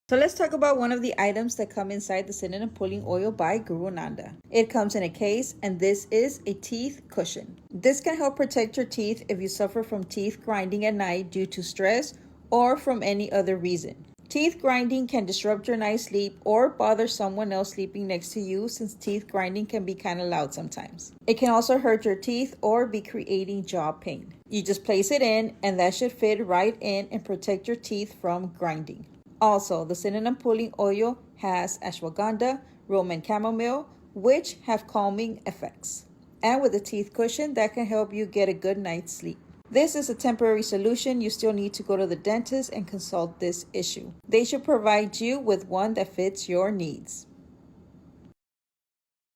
So let's talk about one of the items that come inside the cinnamon pulling oil by Guru Nanda. It comes in a case, and this is a teeth cushion. This can help protect your teeth if you suffer from teeth grinding at night due to stress or from any other reason. Teeth grinding can disrupt your night's sleep or bother someone else sleeping next to you, since teeth grinding can be kind of loud sometimes. It can also hurt your teeth or be creating jaw pain. You just place it in, and that should fit right in and protect your teeth from grinding. Also, the cinnamon pulling oil has ashwagandha, Roman chamomile, which have calming effects. And with a teeth cushion, that can help you get a good night's sleep. This is a temporary solution. You still need to go to the dentist and consult this issue. They should provide you with one that fits your needs.